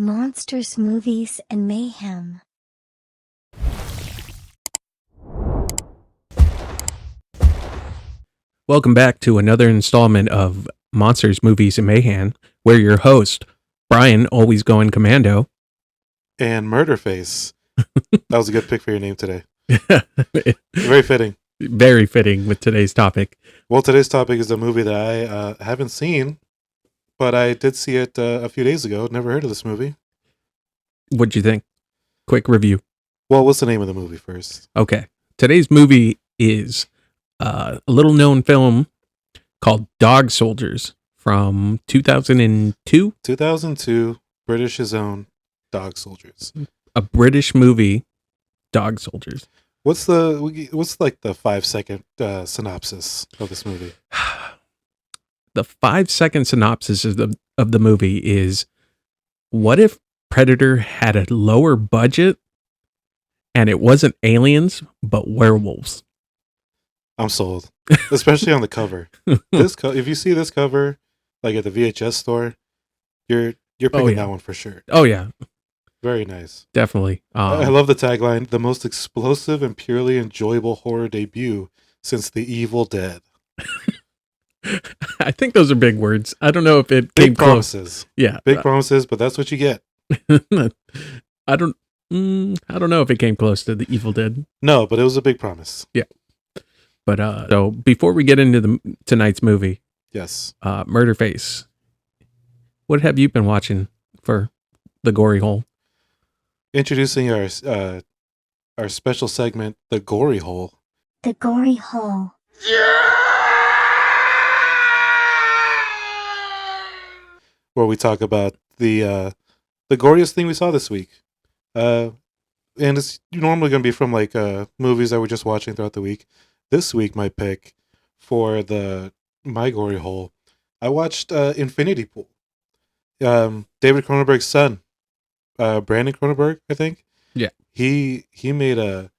Monsters, movies, and mayhem. Welcome back to another installment of Monsters, Movies, and Mayhem. We're your host, Brian, always going commando. And Murderface. That was a good pick for your name today. Very fitting. Very fitting with today's topic. Well, today's topic is a movie that I haven't seen, but I did see it a few days ago. Never heard of this movie. What'd you think? Quick review. Well, what's the name of the movie first? Okay. Today's movie is a little known film called Dog Soldiers from 2002. 2002, British's own Dog Soldiers. A British movie, Dog Soldiers. What's like the 5-second synopsis of this movie? The 5-second synopsis of the movie is: what if Predator had a lower budget and it wasn't aliens but werewolves? I'm sold, especially on the cover. If you see this cover, like at the VHS store, you're picking that one for sure. Oh yeah, very nice. Definitely. I love the tagline: the most explosive and purely enjoyable horror debut since The Evil Dead. I think those are big words. I don't know if it came promises. Close. Yeah, big promises, but that's what you get. I don't know if it came close to The Evil Dead. No, but it was a big promise. Yeah. But so before we get into tonight's movie, yes, Murderface, what have you been watching for the gory hole? Introducing our special segment, the gory hole. The gory hole. Where we talk about the goriest thing we saw this week. And it's normally going to be from like movies that we're just watching throughout the week. This week, my pick for my gory hole, I watched Infinity Pool. David Cronenberg's son, Brandon Cronenberg, I think. Yeah, he made a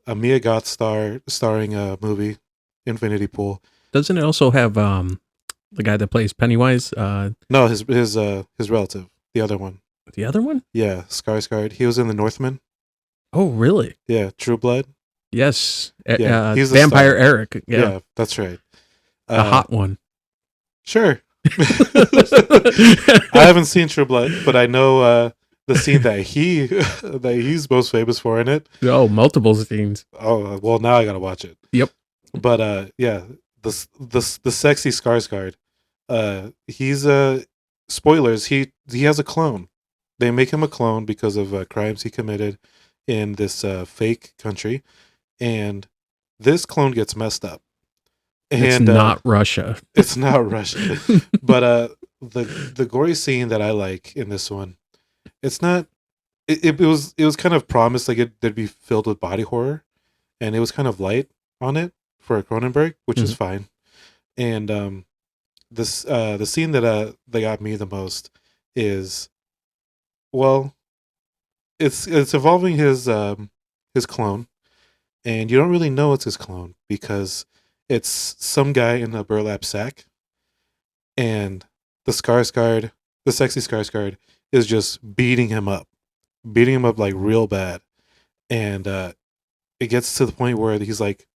Mia Goth starring movie, Infinity Pool. Doesn't it also have the guy that plays Pennywise? No, his relative, the other one. The other one? Yeah, Skarsgård. He was in The Northman. Oh, really? Yeah, True Blood. Yes. Yeah, he's Vampire Eric. Yeah, that's right. The hot one. Sure. I haven't seen True Blood, but I know the scene that he's most famous for in it. Oh, multiple scenes. Oh, well, now I gotta watch it. Yep. But yeah, the sexy Skarsgård. He's spoilers. He has a clone. They make him a clone because of crimes he committed in this fake country, and this clone gets messed up. And it's not Russia. It's not Russia. But the gory scene that I like in this one, it's not. It was kind of promised like it'd be filled with body horror, and it was kind of light on it for a Cronenberg, which is fine. And the scene that got me the most is, well, it's involving his clone, and you don't really know it's his clone because it's some guy in a burlap sack, and the sexy Skarsgård is just beating him up like real bad, and it gets to the point where he's like,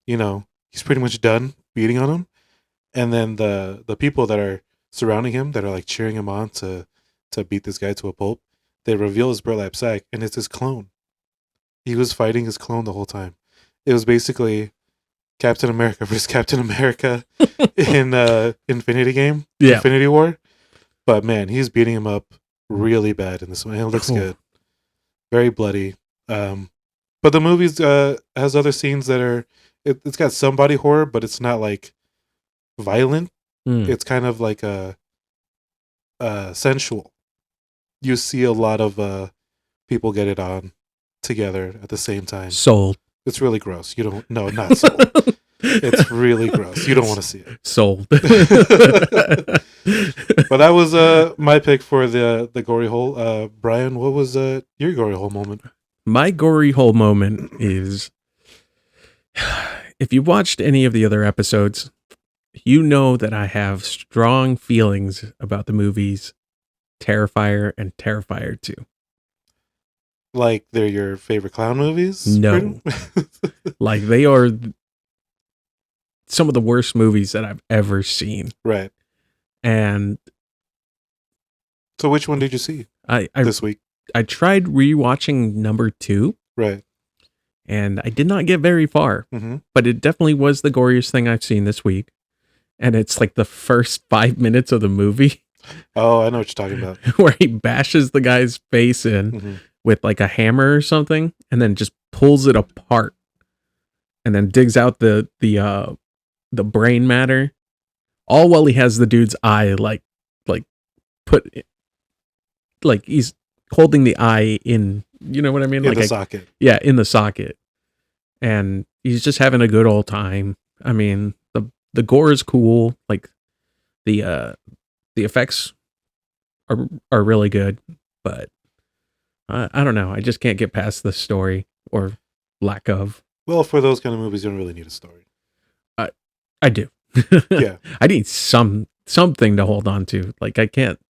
he's pretty much done beating on him, and then the people that are surrounding him that are like cheering him on to beat this guy to a pulp, they reveal his burlap sack, and it's his clone. He was fighting his clone the whole time. It was basically Captain America versus Captain America in Infinity War. But man, he's beating him up really bad in this one. It looks good. Very bloody. But the movie has other scenes that are, it's got some body horror, but it's not like violent. It's kind of like sensual. You see a lot of people get it on together at the same time. Sold. It's really gross. Not sold. It's really gross. You don't want to see it. Sold. But that was my pick for the gory hole. Brian, what was your gory hole moment? My gory hole moment is, if you watched any of the other episodes, you know that I have strong feelings about the movies Terrifier and Terrifier 2. Like they're your favorite clown movies? No. Like they are some of the worst movies that I've ever seen. Right. And so which one did you see this week? I tried rewatching number 2. Right. And I did not get very far. Mm-hmm. But it definitely was the goriest thing I've seen this week. And it's like the first 5 minutes of the movie. Oh, I know what you're talking about. Where he bashes the guy's face in with like a hammer or something, and then just pulls it apart, and then digs out the brain matter, all while he has the dude's eye like he's holding the eye in, you know what I mean? In the socket. Yeah, in the socket. And he's just having a good old time. I mean, the gore is cool. Like the effects are really good, but I don't know. I just can't get past the story or lack of. Well, for those kind of movies, you don't really need a story. I do. Yeah. I need something to hold on to. Like I can't,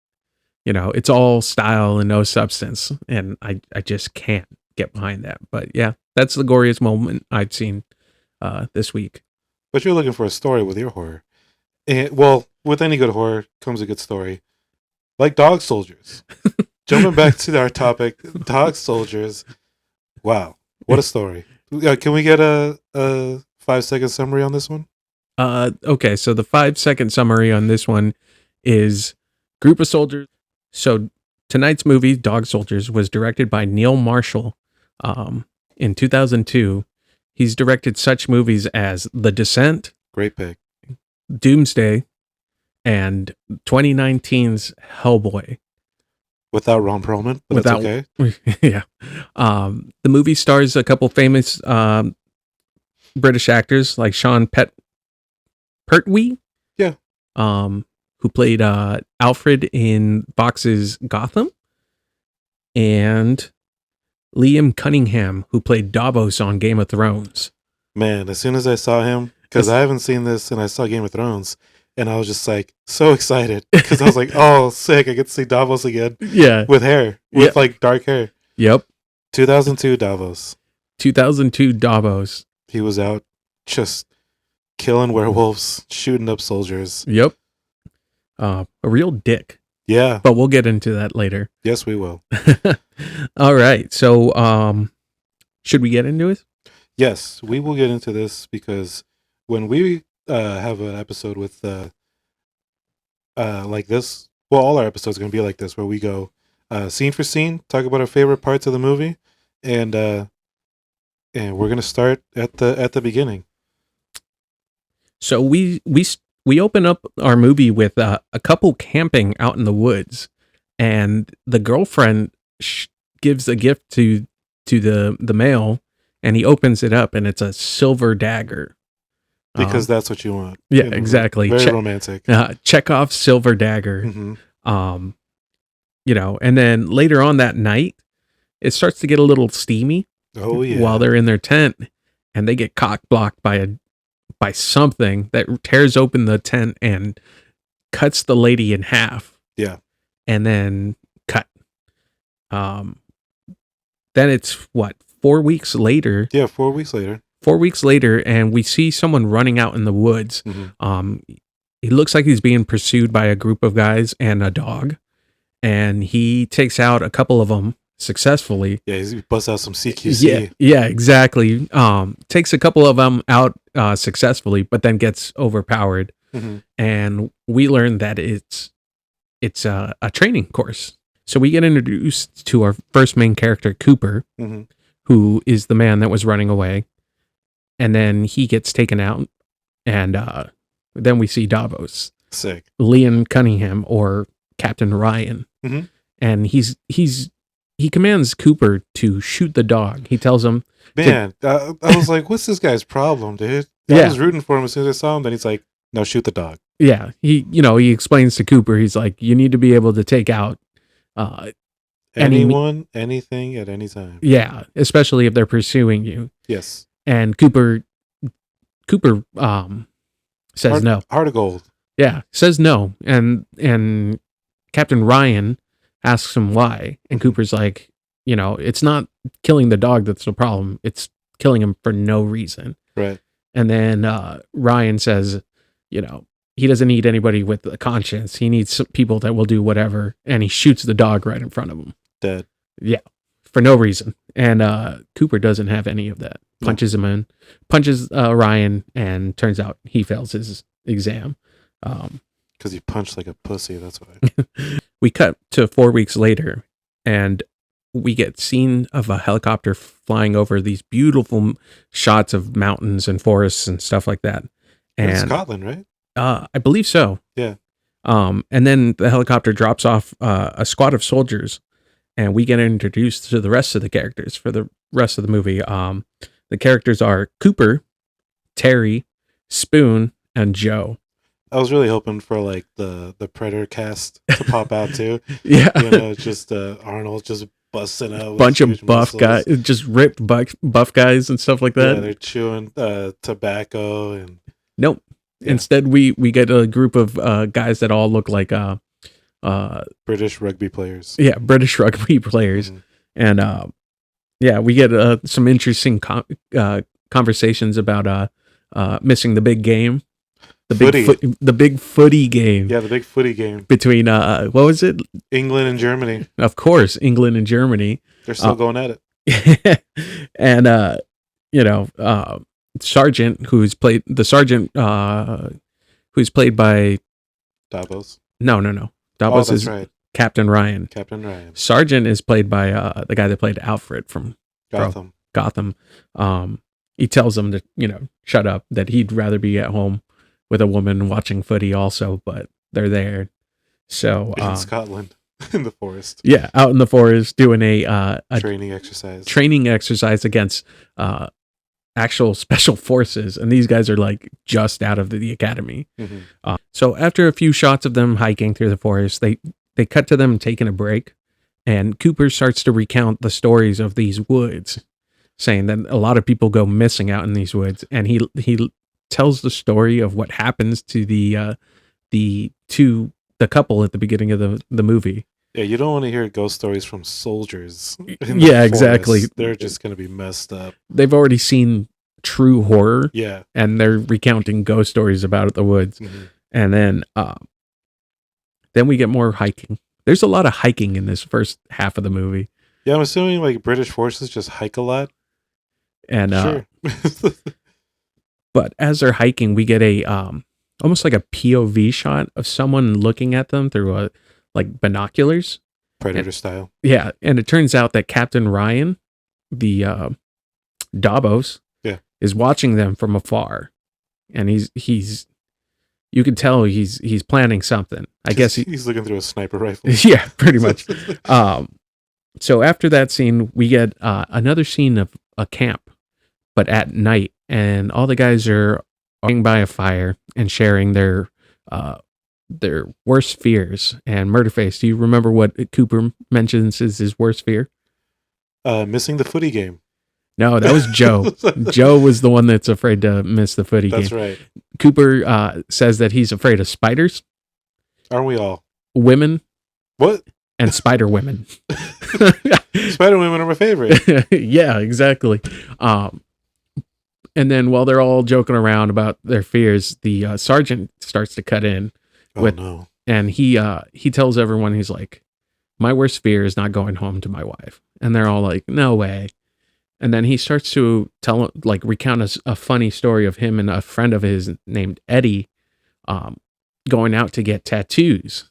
it's all style and no substance, and I just can't get behind that. But yeah, that's the goriest moment I've seen this week. But you're looking for a story with your horror. Well, with any good horror comes a good story. Like Dog Soldiers. Jumping back to our topic, Dog Soldiers. Wow, what a story. Can we get a 5-second summary on this one? Okay, so the 5-second summary on this one is group of soldiers. So tonight's movie, Dog Soldiers, was directed by Neil Marshall in 2002. He's directed such movies as The Descent. Great pick. Doomsday, and 2019's Hellboy. Without Ron Perlman, but that's okay. Yeah. The movie stars a couple famous British actors like Sean Pertwee. Yeah. Who played Alfred in Fox's Gotham, and Liam Cunningham, who played Davos on Game of Thrones. Man, as soon as I saw him, because I haven't seen this and I saw Game of Thrones, and I was just like so excited because I was like, oh, sick, I get to see Davos again. Yeah. With hair, with like dark hair. Yep. 2002 Davos. 2002 Davos. He was out just killing werewolves, shooting up soldiers. Yep. A real dick. Yeah. But we'll get into that later. Yes, we will. All right. So, should we get into it? Yes, we will get into this because when we have an episode with like this, well, all our episodes are going to be like this, where we go scene for scene, talk about our favorite parts of the movie, and we're going to start at the beginning. So we open up our movie with a couple camping out in the woods, and the girlfriend gives a gift to the male, and he opens it up, and it's a silver dagger. Because that's what you want. Yeah, exactly. Very romantic. Chekhov's silver dagger. Mm-hmm. And then later on that night, it starts to get a little steamy. Oh yeah. While they're in their tent, and they get cock blocked by something that tears open the tent and cuts the lady in half. Yeah. And then cut. Then it's 4 weeks later. Yeah, 4 weeks later. 4 weeks later, and we see someone running out in the woods. Mm-hmm. He looks like he's being pursued by a group of guys and a dog, and he takes out a couple of them successfully. Yeah, he busts out some CQC. Yeah, exactly. Takes a couple of them out successfully, but then gets overpowered. Mm-hmm. And we learn that it's a training course. So we get introduced to our first main character, Cooper, mm-hmm. who is the man that was running away. And then he gets taken out, and then we see Davos. Sick. Liam Cunningham, or Captain Ryan. Mm-hmm. And he commands Cooper to shoot the dog. He tells him, man, I was like, what's this guy's problem, dude? I was rooting for him as soon as I saw him. Then he's like, no, shoot the dog. Yeah. He explains to Cooper, he's like, you need to be able to take out anyone, anything at any time. Yeah. Especially if they're pursuing you. Yes. And Cooper says no. Heart of gold. Yeah. Says no. And Captain Ryan asks him why. And Cooper's like, it's not killing the dog that's the problem. It's killing him for no reason. Right. And then Ryan says, he doesn't need anybody with a conscience. He needs some people that will do whatever. And he shoots the dog right in front of him. Dead. Yeah. For no reason. And Cooper doesn't have any of that. Punches Ryan, and turns out he fails his exam. Because he punched like a pussy, that's why. We cut to 4 weeks later, and we get scene of a helicopter flying over these beautiful shots of mountains and forests and stuff like that. And in Scotland, right? I believe so. Yeah. And then the helicopter drops off a squad of soldiers, and we get introduced to the rest of the characters for the rest of the movie. The characters are Cooper, Terry, Spoon, and Joe. I was really hoping for like the Predator cast to pop out too. Yeah. Just Arnold just busting out. Bunch of buff guys, just ripped buff guys and stuff like that. Yeah, they're chewing tobacco and. Nope. Yeah. Instead, we get a group of guys that all look like British rugby players. Yeah, British rugby players. Mm-hmm. And we get some interesting conversations about missing the big game. The big footy game. Yeah, the big footy game. Between, what was it? England and Germany. Of course, England and Germany. They're still going at it. And, Sergeant, who's played by... Davos. No. Davos is right. Captain Ryan. Captain Ryan. Sergeant is played by the guy that played Alfred from Gotham. He tells them to, shut up, that he'd rather be at home with a woman watching footy also, but they're there. So in Scotland, in the forest. Yeah, out in the forest doing a training exercise. Training exercise against actual special forces, and these guys are like just out of the academy. Mm-hmm. So after a few shots of them hiking through the forest, they cut to them taking a break, and Cooper starts to recount the stories of these woods, saying that a lot of people go missing out in these woods, and he tells the story of what happens to the couple at the beginning of the movie. Yeah, you don't want to hear ghost stories from soldiers. Yeah, exactly. They're just going to be messed up. They've already seen true horror. Yeah. And they're recounting ghost stories about the woods. Mm-hmm. And then we get more hiking. There's a lot of hiking in this first half of the movie. Yeah, I'm assuming like British forces just hike a lot. And sure. But as they're hiking, we get a almost like a POV shot of someone looking at them through like binoculars, Predator style. Yeah, and it turns out that Captain Ryan, the Davos, is watching them from afar, and he's you can tell he's planning something. I guess he's looking through a sniper rifle. Yeah, pretty much. So after that scene, we get another scene of a camp, but at night, and all the guys are sitting by a fire and sharing their worst fears. And Murderface, do you remember what Cooper mentions is his worst fear? Missing the footy game. No, that was Joe. Joe was the one that's afraid to miss the footy game. That's right. Cooper says that he's afraid of spiders. Aren't we all? Women. What? And spider women. Spider women are my favorite. Yeah, exactly. And then while they're all joking around about their fears, the sergeant starts to cut in. And he tells everyone, he's like, my worst fear is not going home to my wife. And they're all like, no way. And then he starts to recount a funny story of him and a friend of his named Eddie going out to get tattoos.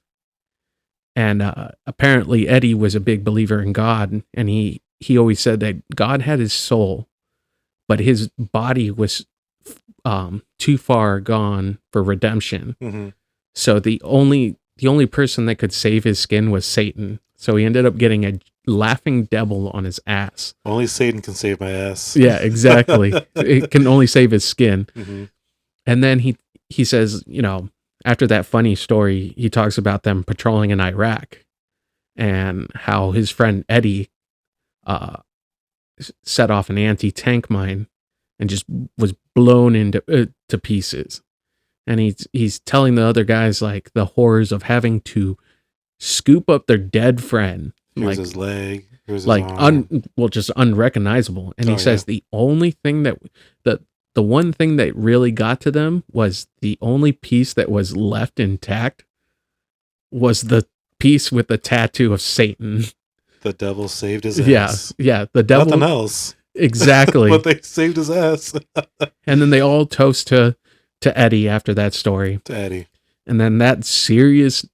And apparently Eddie was a big believer in God. And he always said that God had his soul, but his body was too far gone for redemption. Mm-hmm. So the only person that could save his skin was Satan. So he ended up getting a laughing devil on his ass. Only Satan can save my ass. Yeah, exactly. It can only save his skin. Mm-hmm. And then he says, after that funny story, he talks about them patrolling in Iraq and how his friend Eddie set off an anti-tank mine and just was blown into to pieces. And he's telling the other guys like the horrors of having to scoop up their dead friend. Here's his leg. Here's his like arm. just unrecognizable. And he Oh, says the only thing the one thing that really got to them was the only piece that was left intact was the piece with the tattoo of Satan. The devil saved his ass. Yeah, the devil. Nothing else. Exactly. But they saved his ass. And then they all toast to Eddie after that story. To Eddie. And then that serious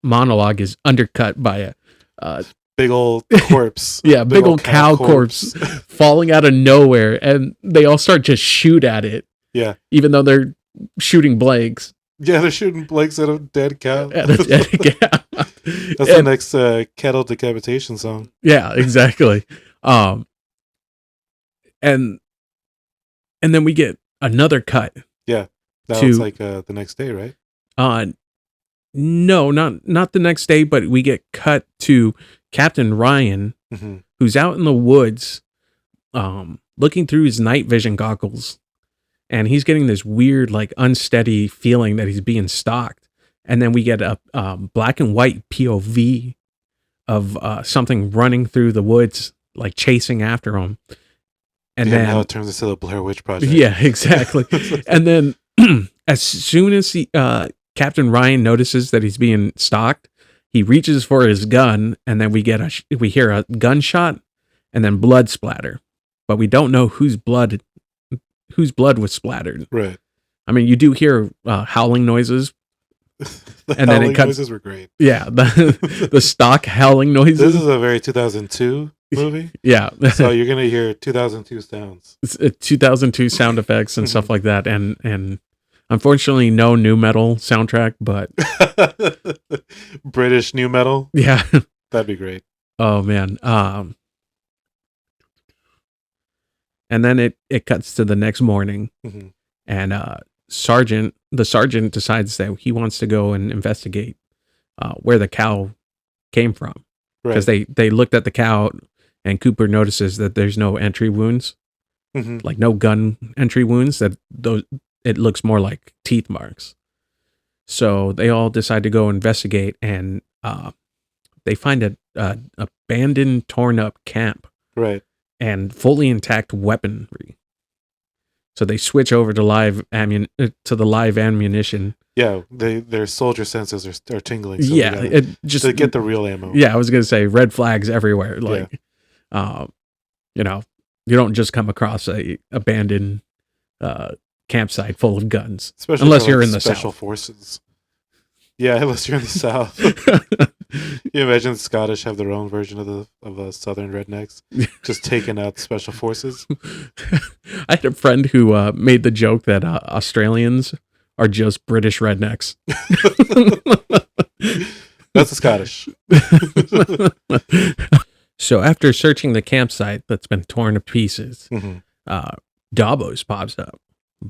monologue is undercut by a big old corpse. Yeah, big old cow corpse falling out of nowhere, and they all start to shoot at it. Yeah. Even though they're shooting blanks. Yeah, they're shooting blanks at a dead cow. At a dead cow. That's the next cattle decapitation song. Yeah, exactly. And then we get another cut. Yeah. That was like the next day, right? No, not the next day, but we get cut to Captain Ryan, who's out in the woods, looking through his night vision goggles, and he's getting this weird, like, unsteady feeling that he's being stalked. And then we get a black and white POV of something running through the woods, like chasing after him. And then now it turns into the Blair Witch Project. Yeah, exactly. And then as soon as Captain Ryan notices that he's being stalked, he reaches for his gun, and then we hear a gunshot and then blood splatter, but we don't know whose blood was splattered. Right. I mean, you do hear howling noises. And then it cuts. Noises were great. Yeah, the stock howling noises. This is a very 2002 movie. Yeah. So you're gonna hear 2002 sounds. It's 2002 sound effects and stuff like that, and unfortunately, no new metal soundtrack, but British new metal. Yeah, that'd be great. Oh man. And then it cuts to the next morning, and the sergeant decides that he wants to go and investigate where the cow came from, because they looked at the cow, and Cooper notices that there's no entry wounds, like no gun entry wounds. That it looks more like teeth marks. So they all decide to go investigate, and they find a abandoned, torn up camp, right, and fully intact weaponry. So they switch over to the live ammunition. Yeah, their soldier senses are tingling. So yeah, to get the real ammo. Yeah, I was gonna say red flags everywhere. Like, you don't just come across a abandoned campsite full of guns, especially unless you're in the special South. Forces. Yeah, unless you're in the South. You imagine the Scottish have their own version of the Southern rednecks, just taking out special forces. I had a friend who made the joke that Australians are just British rednecks. That's the Scottish. So after searching the campsite that's been torn to pieces, Davos pops up,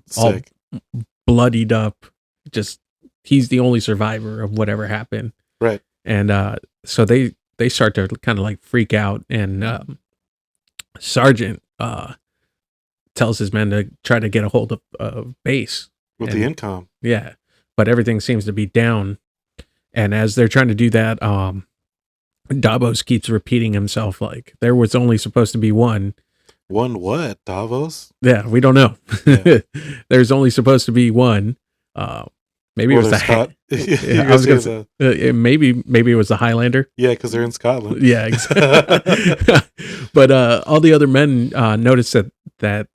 sick, all bloodied up. Just he's the only survivor of whatever happened. Right. And so they start to kind of like freak out, and Sergeant tells his men to try to get a hold of base with the intercom. Yeah, but everything seems to be down. And as they're trying to do that, Davos keeps repeating himself, like there was only supposed to be one. One what? Davos? Yeah, we don't know. Yeah. There's only supposed to be one. Maybe it was I was gonna say, maybe it was the Highlander. Yeah, because they're in Scotland. Yeah, exactly. But all the other men noticed that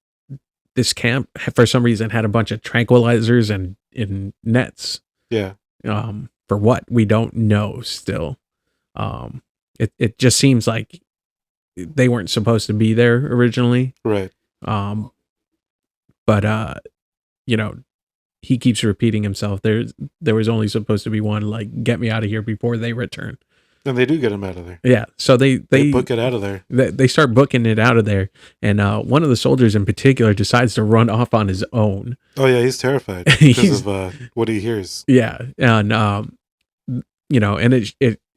this camp, for some reason, had a bunch of tranquilizers and in nets. Yeah. For what we don't know still. It just seems like they weren't supposed to be there originally. Right. But he keeps repeating himself. There was only supposed to be one. Like, get me out of here before they return. And they do get him out of there. Yeah. So they book it out of there. They start booking it out of there, and one of the soldiers in particular decides to run off on his own. Oh yeah, he's terrified because of what he hears. Yeah, and and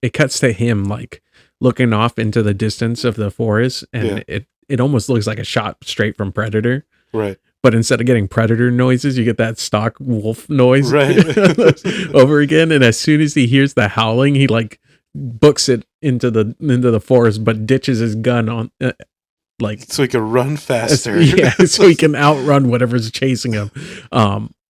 it cuts to him like looking off into the distance of the forest, and it almost looks like a shot straight from Predator. Right. but instead of getting predator noises, you get that stock wolf noise Right. over again. And as soon as he hears the howling, he like books it into the forest, but ditches his gun on like So he can run faster. yeah, so he can outrun whatever's chasing him.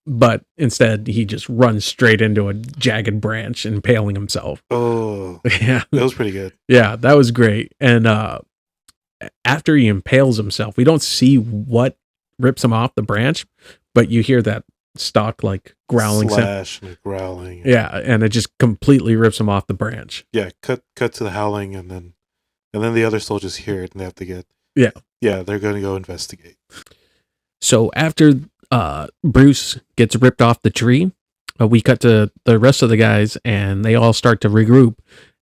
But instead, he just runs straight into a jagged branch, impaling himself. Oh, Yeah, that was pretty good. yeah, that was great. And after he impales himself, we don't see what rips him off the branch, but you hear that stock like growling sound. Slash and growling. Yeah, and it just completely rips him off the branch. Yeah, cut to the howling, and then the other soldiers hear it and they have to get. Yeah. Yeah, they're going to go investigate. So after Bruce gets ripped off the tree, we cut to the rest of the guys, and they all start to regroup,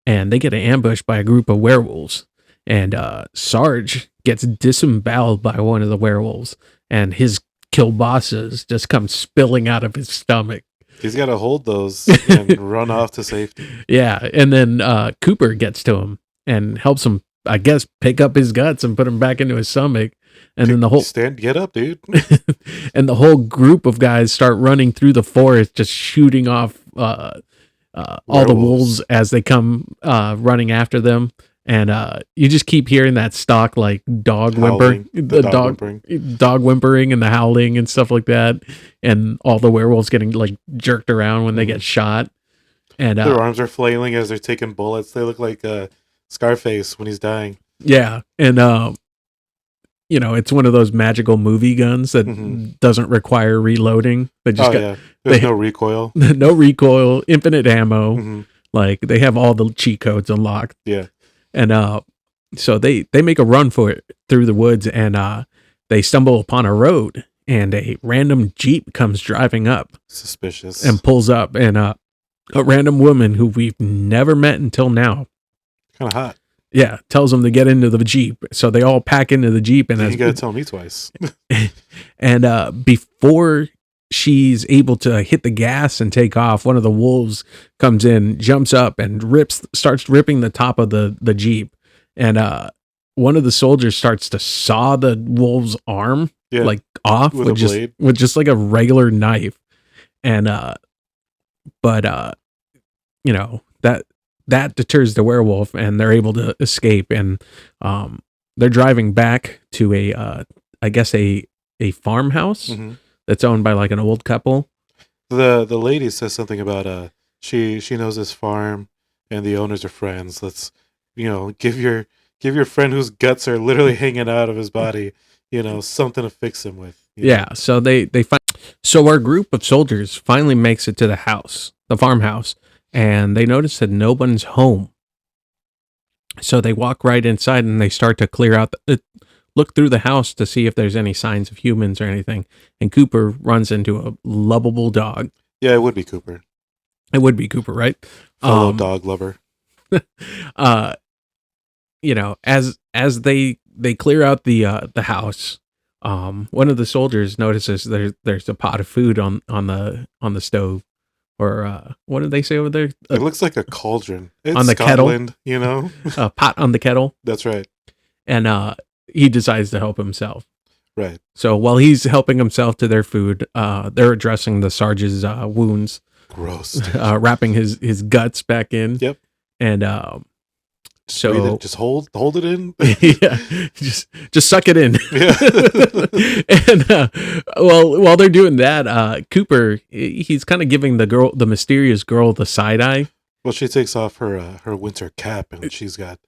and they get ambushed by a group of werewolves. And Sarge gets disemboweled by one of the werewolves, and his kielbasa's just come spilling out of his stomach. He's got to hold those and run off to safety. Yeah, and then Cooper gets to him and helps him, I guess, pick up his guts and put them back into his stomach. And then the whole get up, dude. and the whole group of guys start running through the forest, just shooting off all the wolves as they come running after them. And you just keep hearing that stock like dog Howling, whimpering, the dog whimpering and the howling and stuff like that. And all the werewolves getting like jerked around when they get shot. And their arms are flailing as they're taking bullets. They look like Scarface when he's dying. Yeah, and you know, it's one of those magical movie guns that doesn't require reloading. They just there's no recoil. No recoil, infinite ammo. Like they have all the cheat codes unlocked. Yeah. And so they make a run for it through the woods, and they stumble upon a road, and a random Jeep comes driving up. Suspicious. And pulls up, and a random woman who we've never met until now. Kind of hot. Yeah, tells them to get into the Jeep. So they all pack into the Jeep. And you got to tell me twice. And before she's able to hit the gas and take off, one of the wolves comes in, jumps up, and starts ripping the top of the Jeep. And one of the soldiers starts to saw the wolf's arm like off with just like a regular knife. And but you know, that deters the werewolf, and they're able to escape. And they're driving back to I guess a farmhouse that's owned by like an old couple. The lady says something about she knows this farm and the owners are friends. Let's give your friend whose guts are literally hanging out of his body something to fix him with. Yeah, so they find. So our group of soldiers finally makes it to the farmhouse, and they notice that no one's home. So they walk right inside, and they start to clear out, look through the house to see if there's any signs of humans or anything. And Cooper runs into a lovable dog. Yeah, it would be Cooper. It would be Cooper, right? Fellow dog lover. As they clear out the house, one of the soldiers notices there's a pot of food on the stove, or what did they say over there? It looks like a cauldron. It's on the Scotland, kettle, a pot on the kettle. That's right. And he decides to help himself. Right. So while he's helping himself to their food, they're addressing the Sarge's wounds. Gross. Wrapping his guts back in. Yep. And so just hold it in. Yeah, just suck it in. Yeah. And while they're doing that, Cooper, he's kind of giving the mysterious girl the side eye. Well, she takes off her winter cap, and she's got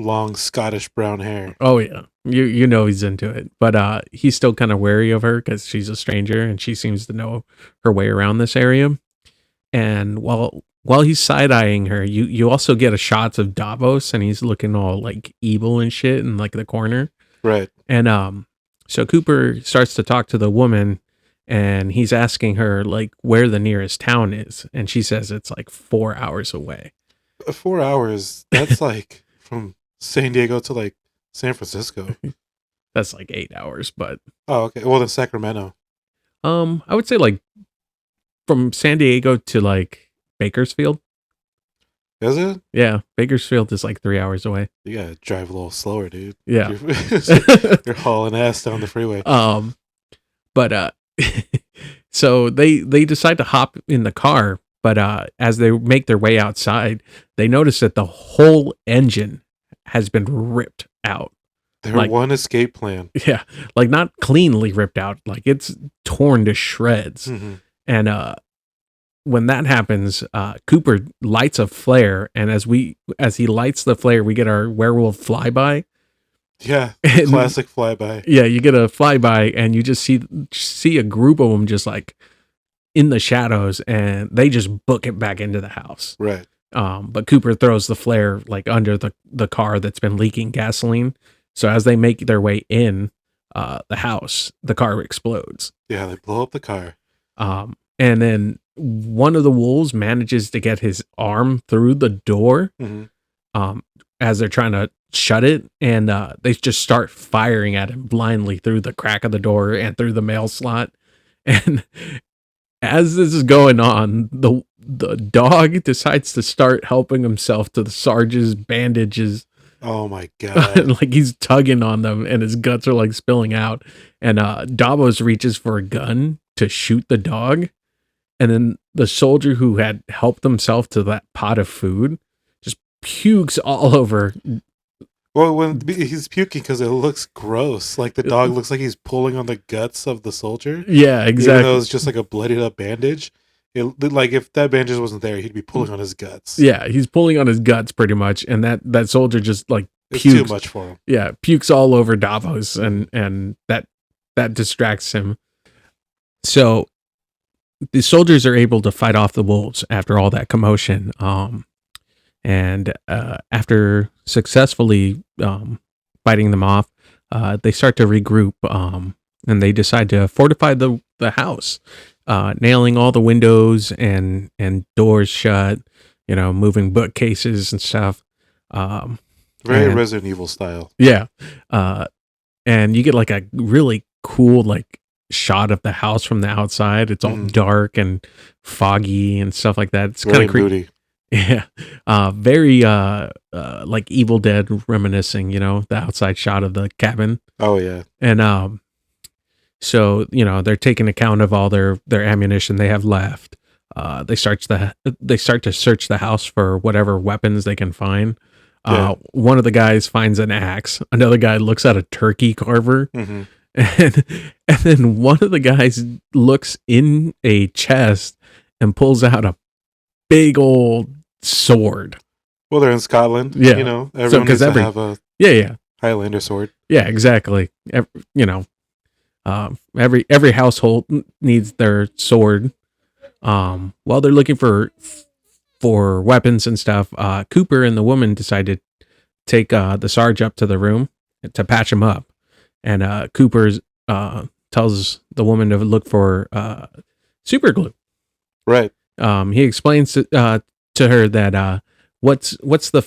long Scottish brown hair. Oh yeah, you know he's into it, but he's still kind of wary of her because she's a stranger and she seems to know her way around this area. And while he's side-eyeing her, you also get a shots of Davos, and he's looking all like evil and shit in like the corner. Right. And so Cooper starts to talk to the woman, and he's asking her like where the nearest town is, and she says it's like 4 hours away. 4 hours? That's like from San Diego to like San Francisco. That's like 8 hours, but oh, okay. Well, then Sacramento. I would say like from San Diego to like Bakersfield. Is it? Yeah, Bakersfield is like 3 hours away. You gotta drive a little slower, dude. Yeah. You're hauling ass down the freeway. But so they decide to hop in the car, but as they make their way outside, they notice that the whole engine has been ripped out. Their Like- one escape plan. Yeah, like not cleanly ripped out, like it's torn to shreds. Mhm. And when that happens, Cooper lights a flare, and as he lights the flare, we get our werewolf flyby. Yeah, And- classic flyby. Yeah, you get a flyby, and you just see a group of them just like in the shadows, and they just book it back into the house. Right. But Cooper throws the flare like under the car that's been leaking gasoline. So as they make their way in the house, the car explodes. Yeah, they blow up the car. And then one of the wolves manages to get his arm through the door Mhm. as they're trying to shut it. And they just start firing at him blindly through the crack of the door and through the mail slot. And as this is going on, the dog decides to start helping himself to the Sarge's bandages. Oh my god. Like he's tugging on them and his guts are like spilling out. And Davos reaches for a gun to shoot the dog. And then the soldier who had helped himself to that pot of food just pukes all over. Well, when he's puking because it looks gross. Like the dog looks like he's pulling on the guts of the soldier. Yeah, Even exactly. though it's just like a bloodied up bandage. Like if that bandage wasn't there, he'd be pulling on his guts. Yeah, he's pulling on his guts pretty much. And that soldier just like It's pukes. too much for him. Yeah, pukes all over Davos, and that distracts him. So the soldiers are able to fight off the wolves after all that commotion. And after successfully fighting them off, they start to regroup. And they decide to fortify the house, nailing all the windows and doors shut. Moving bookcases and stuff. Very And- Resident Evil style. Yeah. And you get like a really cool like shot of the house from the outside. It's all Mhm. dark and foggy and stuff like that. It's kind Very of creepy. moody. Yeah. Very like Evil Dead reminiscing, the outside shot of the cabin. Oh yeah. And so, they're taking account of all their ammunition they have left. They start to search the house for whatever weapons they can find. Yeah. One of the guys finds an axe. Another guy looks at a turkey carver. hmm And then one of the guys looks in a chest and pulls out a big old sword. Well, they're in Scotland. Yeah. Everyone 'cause needs every- to have a Yeah. Highlander sword. Yeah, exactly. Every household needs their sword. While they're looking for weapons and stuff, Cooper and the woman decide to take the Sarge up to the room to patch him up. And Cooper tells the woman to look for super glue. Right. He explains to her that what's the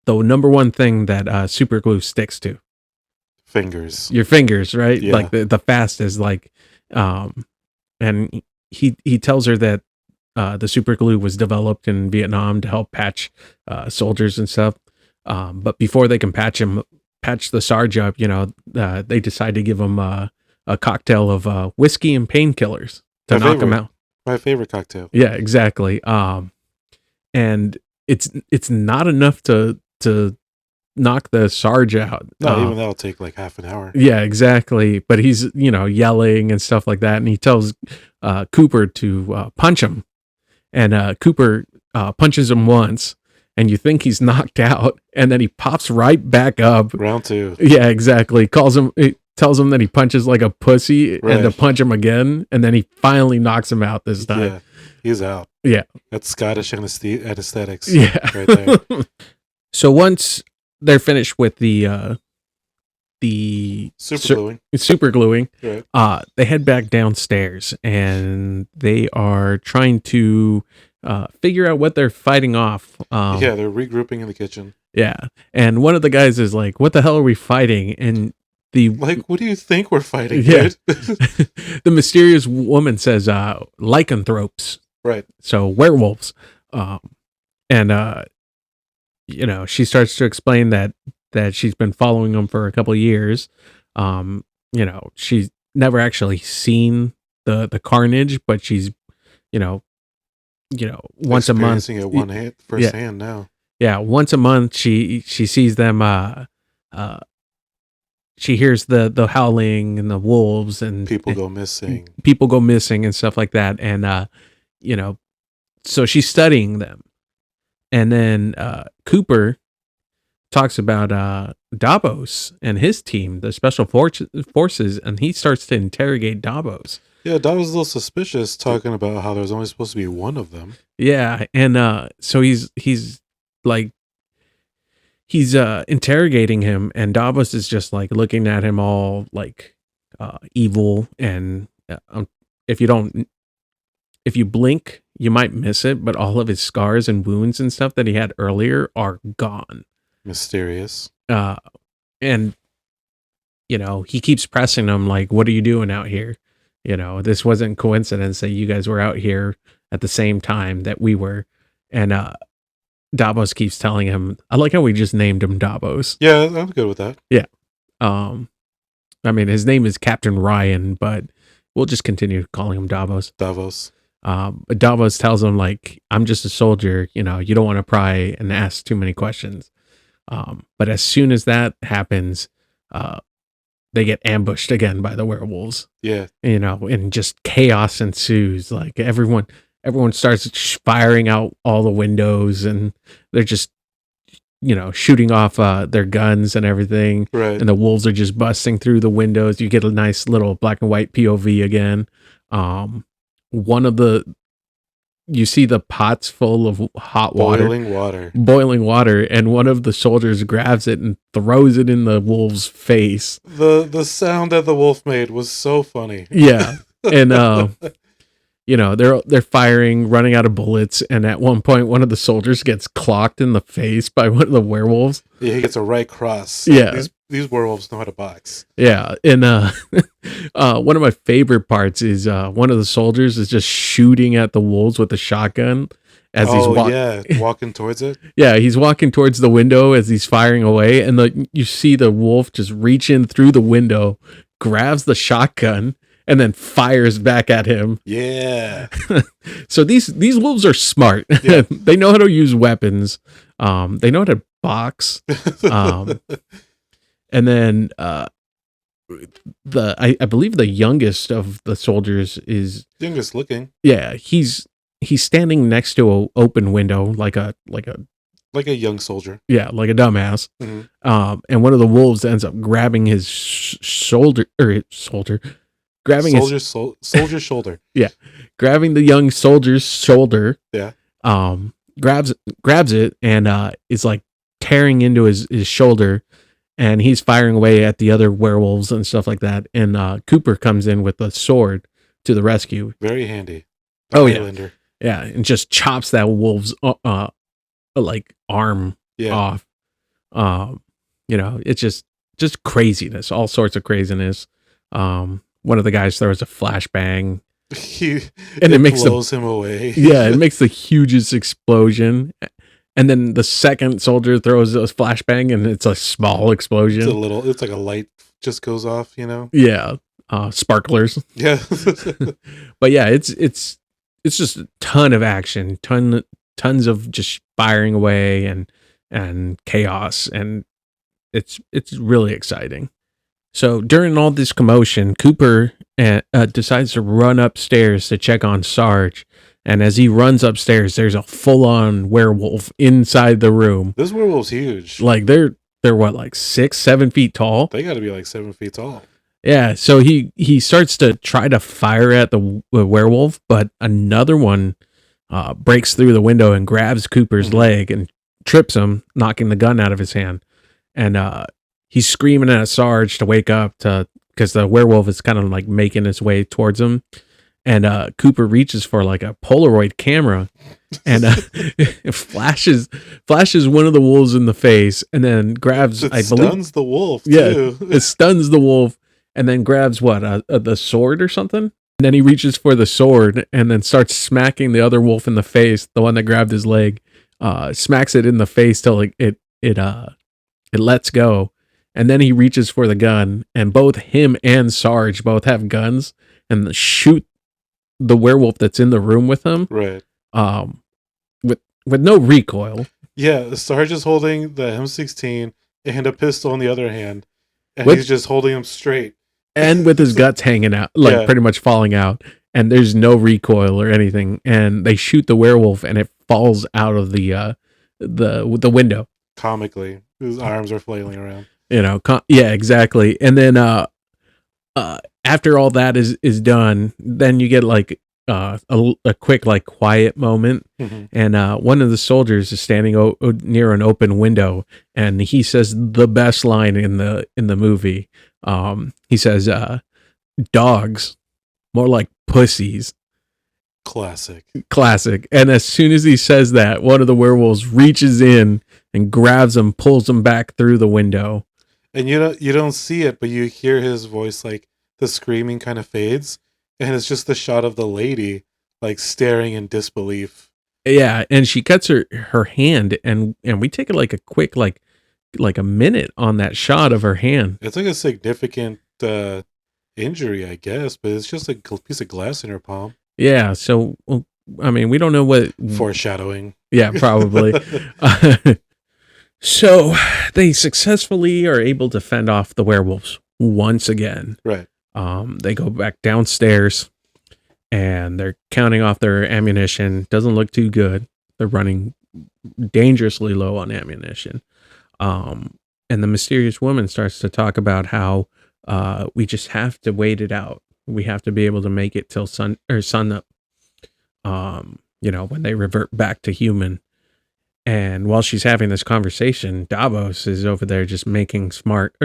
number one thing that super glue sticks to? Fingers. Your fingers, right? Yeah. Like the fastest. Like, and he tells her that the super glue was developed in Vietnam to help patch soldiers and stuff. But before they can patch the Sarge up, they decide to give him a cocktail of whiskey and painkillers to My knock him favorite. out. My favorite cocktail. Yeah, exactly. And it's not enough to knock the Sarge out. No, even that'll take like half an hour. Yeah, exactly. But he's, yelling and stuff like that. And he tells Cooper to punch him. And Cooper punches him once. And you think he's knocked out. And then he pops right back up. Round 2. Yeah, exactly. Tells him that he punches like a pussy and to Right. punch him again. And then he finally knocks him out this time. Yeah. He's out. Yeah. That's Scottish anesthetics. Yeah. Right there. So once they're finished with the Super gluing. super gluing, Right. they head back downstairs and they are trying to figure out what they're fighting off. Yeah, they're regrouping in the kitchen. Yeah. And one of the guys is like, "What the hell are we fighting?" And the Like, what do you think we're fighting, Yeah. dude? the mysterious woman says lycanthropes. Right. So werewolves. And she starts to explain that she's been following them for a couple of years. She never actually seen the carnage, but she's, you know, once a month. Experiencing it firsthand now. Yeah, once a month she sees them. She hears the howling and the wolves and People go missing. People go missing and stuff like that, and so she's studying them, and then Cooper talks about Davos and his team, the special forces, and he starts to interrogate Davos. Yeah, Davos is a little suspicious, talking about how there's only supposed to be one of them. Yeah, and so he's interrogating him, and Davos is just like looking at him all like evil, and if you blink, you might miss it, but all of his scars and wounds and stuff that he had earlier are gone. Mysterious. And he keeps pressing him like, what are you doing out here? This wasn't coincidence that you guys were out here at the same time that we were. And Davos keeps telling him, I like how we just named him Davos. Yeah, I'm good with that. Yeah. I mean, his name is Captain Ryan, but we'll just continue calling him Davos. But Davos tells him, like, I'm just a soldier, you don't want to pry and ask too many questions. But as soon as that happens, they get ambushed again by the werewolves. Yeah. And just chaos ensues. Like everyone starts firing out all the windows, and they're just, shooting off their guns and everything. Right. And the wolves are just busting through the windows. You get a nice little black and white POV again. You see the pots full of hot water. Boiling water. And one of the soldiers grabs it and throws it in the wolf's face. The sound that the wolf made was so funny. Yeah. And, they're firing, running out of bullets. And at one point, one of the soldiers gets clocked in the face by one of the werewolves. Yeah, he gets a right cross. Yeah. These werewolves know how to box. Yeah. And one of my favorite parts is one of the soldiers is just shooting at the wolves with a shotgun as he's walking towards it. Yeah, he's walking towards the window as he's firing away, and you see the wolf just reach in through the window, grabs the shotgun, and then fires back at him. Yeah. So these wolves are smart. Yeah. They know how to use weapons. They know how to box. And then I believe the youngest of the soldiers is youngest looking. Yeah, he's standing next to an open window like a young soldier. Yeah, like a dumbass. Mm-hmm. And one of the wolves ends up grabbing his shoulder. Soldier's shoulder. Yeah, grabbing the young soldier's shoulder. Yeah. Grabs it and is like tearing into his shoulder. And he's firing away at the other werewolves and stuff like that. And Cooper comes in with a sword to the rescue. Very handy. Yeah. Yeah, and just chops that wolf's like arm off. It's just craziness, all sorts of craziness. One of the guys throws a flashbang. And it blows him away. Yeah, it makes the hugest explosion. And then the second soldier throws a flashbang, and it's a small explosion. It's like a light just goes off, Yeah, sparklers. Yeah. But yeah, it's just a ton of action, tons of just firing away and chaos, and it's really exciting. So during all this commotion, Cooper decides to run upstairs to check on Sarge. And as he runs upstairs, there's a full-on werewolf inside the room. This werewolf's huge. Like they're what, like 6-7 feet tall? They got to be like 7 feet tall. Yeah. So he starts to try to fire at the werewolf, but another one breaks through the window and grabs Cooper's leg and trips him, knocking the gun out of his hand. And he's screaming at Sarge to wake up because the werewolf is kind of like making its way towards him. And Cooper reaches for like a Polaroid camera and flashes one of the wolves in the face, and then grabs. It stuns the wolf. Too. Yeah, it stuns the wolf, and then grabs the sword or something. And then he reaches for the sword and then starts smacking the other wolf in the face. The one that grabbed his leg, smacks it in the face till it lets go, And then he reaches for the gun, and both him and Sarge both have guns and shoot the werewolf that's in the room with him. Right. With no recoil. Yeah, Sarge is holding the M16 and a pistol in the other hand, and he's just holding him straight. And with his guts hanging out, pretty much falling out, and there's no recoil or anything. And they shoot the werewolf, and it falls out of the window. Comically, his arms are flailing around. Yeah, exactly. And then after all that is done, then you get like a quick like quiet moment, and one of the soldiers is standing near an open window, and he says the best line in the movie. He says, "Dogs, more like pussies." Classic. And as soon as he says that, one of the werewolves reaches in and grabs him, pulls him back through the window. And you don't see it, but you hear his voice, like the screaming kind of fades, and it's just the shot of the lady like staring in disbelief. Yeah, and she cuts her hand, and we take it like a quick like a minute on that shot of her hand. It's like a significant injury, I guess, but it's just a piece of glass in her palm. Yeah, so I mean, we don't know what foreshadowing. Yeah, probably. So they successfully are able to fend off the werewolves once again. Right. They go back downstairs and they're counting off their ammunition. Doesn't look too good. They're running dangerously low on ammunition. And the mysterious woman starts to talk about how we just have to wait it out. We have to be able to make it till sun up. When they revert back to human. And while she's having this conversation, Davos is over there just making smart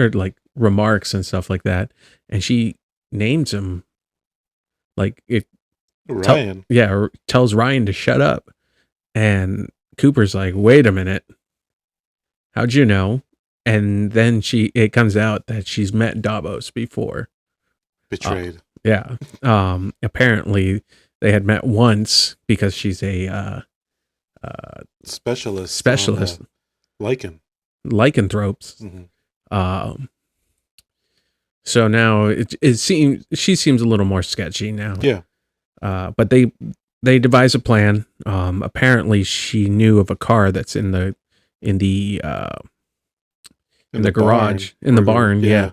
remarks and stuff like that. And she names him Ryan. Tells Ryan to shut up. And Cooper's like, wait a minute. How'd you know? And then it comes out that she's met Davos before. Betrayed. Yeah. Apparently they had met once because she's a specialist lycanthropes. So now it seems she seems a little more sketchy now. Yeah. But they devise a plan. Apparently she knew of a car that's in the garage, in the barn. Yeah.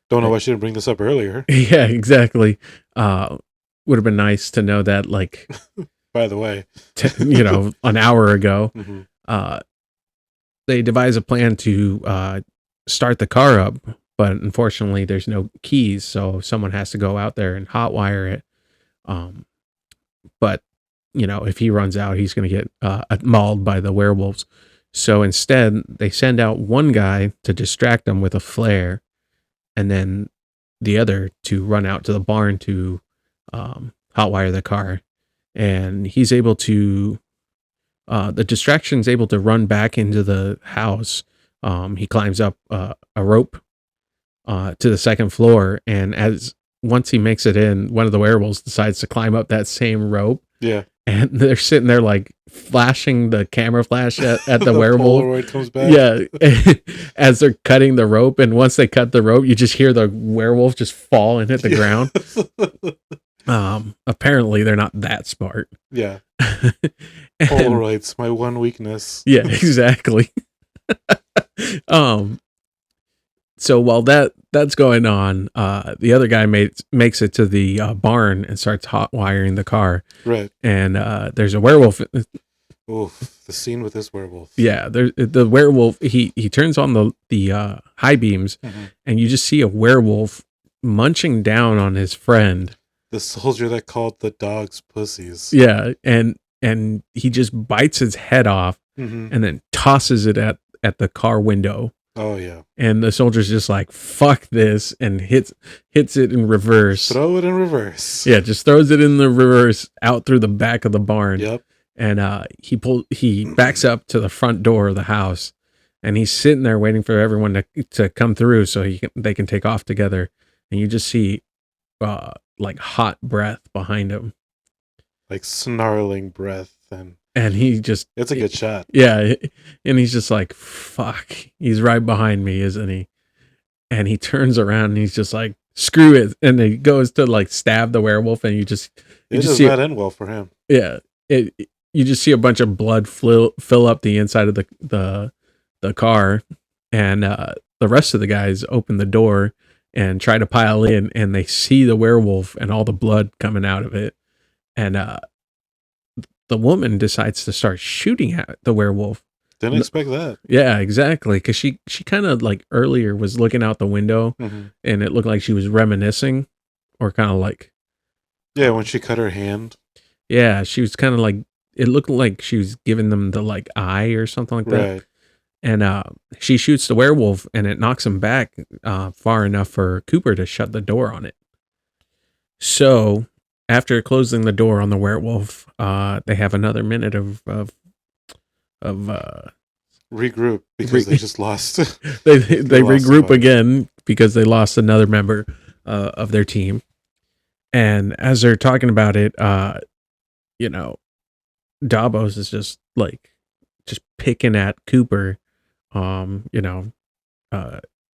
Don't know why she didn't bring this up earlier. Yeah, exactly. Would have been nice to know that, like, by the way, an hour ago. They devise a plan to start the car up, but unfortunately there's no keys, so someone has to go out there and hotwire it. But if he runs out, he's going to get mauled by the werewolves. So instead, they send out one guy to distract them with a flare, and then the other to run out to the barn to hotwire the car. And he's able to, the distraction's able to run back into the house. He climbs up a rope to the second floor, and once he makes it in, one of the werewolves decides to climb up that same rope. Yeah. And they're sitting there like flashing the camera flash at the werewolf. Polaroid comes back. Yeah. As they're cutting the rope. And once they cut the rope, you just hear the werewolf just fall and hit the ground. Apparently they're not that smart. Yeah. Polaroids, my one weakness. Yeah, exactly. So while that's going on, the other guy makes it to the barn and starts hot wiring the car. Right. And there's a werewolf. Oof, the scene with this werewolf. Yeah, the werewolf. He turns on the high beams, and you just see a werewolf munching down on his friend, the soldier that called the dogs pussies. Yeah, and he just bites his head off, and then tosses it at the car window. Oh yeah. And the soldier's just like, fuck this, and hits it in reverse. Throw it in reverse. Yeah, just throws it in the reverse out through the back of the barn. Yep. And he backs up to the front door of the house, and he's sitting there waiting for everyone to come through so they can take off together. And you just see like hot breath behind him. Like snarling breath and he just... It's a good shot. Yeah. And he's just like, fuck. He's right behind me, isn't he? and he turns around and he's just like, screw it. And he goes to like stab the werewolf, and you just does see not end well for him. Yeah. You just see a bunch of blood fill up the inside of the car, and the rest of the guys open the door and try to pile in, and they see the werewolf and all the blood coming out of it. And the woman decides to start shooting at the werewolf. Didn't expect that. Yeah, exactly. Because she kind of like earlier was looking out the window, and it looked like she was reminiscing, or kind of like. Yeah, when she cut her hand. Yeah, she was kind of like, it looked like she was giving them the like eye or something like that. Right. And she shoots the werewolf, and it knocks him back far enough for Cooper to shut the door on it. So after closing the door on the werewolf, they have another minute of regroup because they just lost. they regroup again because they lost another member of their team. And as they're talking about it, Davos is just picking at Cooper.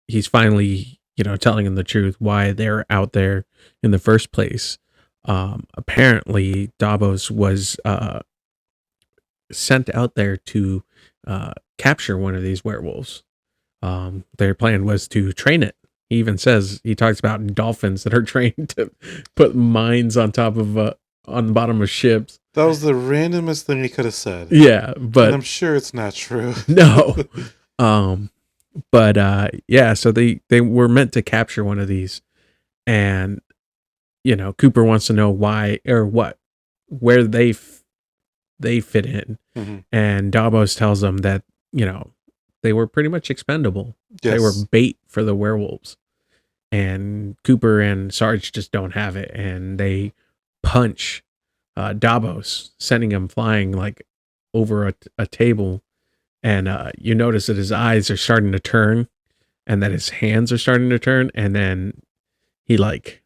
He's finally, telling him the truth, why they're out there in the first place. Apparently Davos was sent out there to capture one of these werewolves. Their plan was to train it. He even he talks about dolphins that are trained to put mines on top of on the bottom of ships. That was the randomest thing he could have said. Yeah, but and I'm sure it's not true. No. So they were meant to capture one of these, and Cooper wants to know why or where they fit in, and Davos tells them that they were pretty much expendable. Yes. They were bait for the werewolves, and Cooper and Sarge just don't have it, and they punch Davos, sending him flying like over a table. And you notice that his eyes are starting to turn, and that his hands are starting to turn, and then he like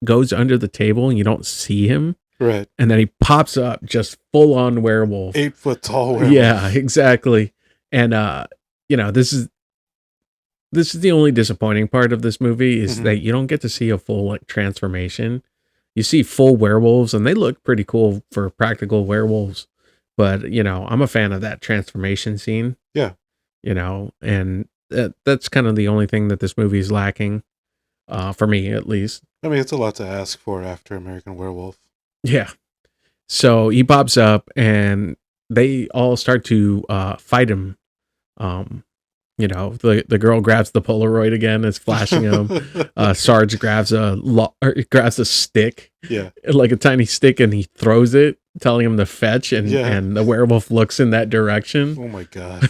goes under the table and you don't see him. Right. And then he pops up just full on werewolf. 8 foot tall werewolf. Yeah, exactly. And this is the only disappointing part of this movie is that you don't get to see a full like transformation. You see full werewolves, and they look pretty cool for practical werewolves. But, I'm a fan of that transformation scene. Yeah. And that's kind of the only thing that this movie is lacking, for me at least. I mean, it's a lot to ask for after American Werewolf. Yeah. So he pops up, and they all start to fight him. The girl grabs the Polaroid again, is flashing him. Sarge grabs a stick, like a tiny stick, and he throws it, telling him to fetch, and the werewolf looks in that direction. Oh my god!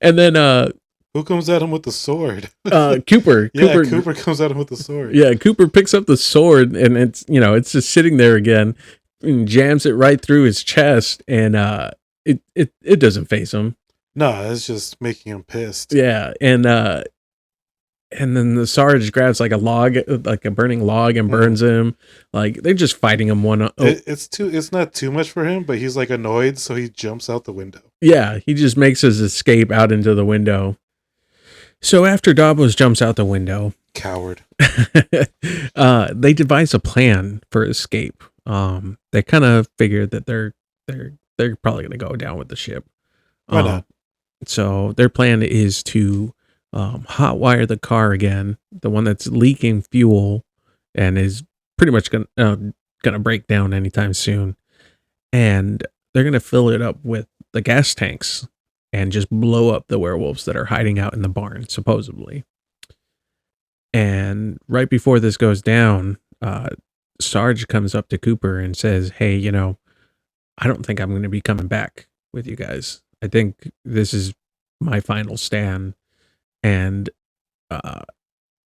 And then who comes at him with the sword? Cooper. Cooper comes at him with the sword. Yeah, Cooper picks up the sword, and it's just sitting there again, and jams it right through his chest, and it doesn't faze him. No, it's just making him pissed. Yeah, and then the Sarge grabs like a burning log, and burns him. Like they're just fighting him one. It's not too much for him, but he's like annoyed, so he jumps out the window. Yeah, he just makes his escape out into the window. So after Davos jumps out the window, coward, they devise a plan for escape. They kind of figured that they're probably going to go down with the ship. Why not? So their plan is to hotwire the car again, the one that's leaking fuel and is pretty much gonna break down anytime soon. And they're gonna fill it up with the gas tanks and just blow up the werewolves that are hiding out in the barn, supposedly. And right before this goes down, Sarge comes up to Cooper and says, "Hey, I don't think I'm going to be coming back with you guys. I think this is my final stand." And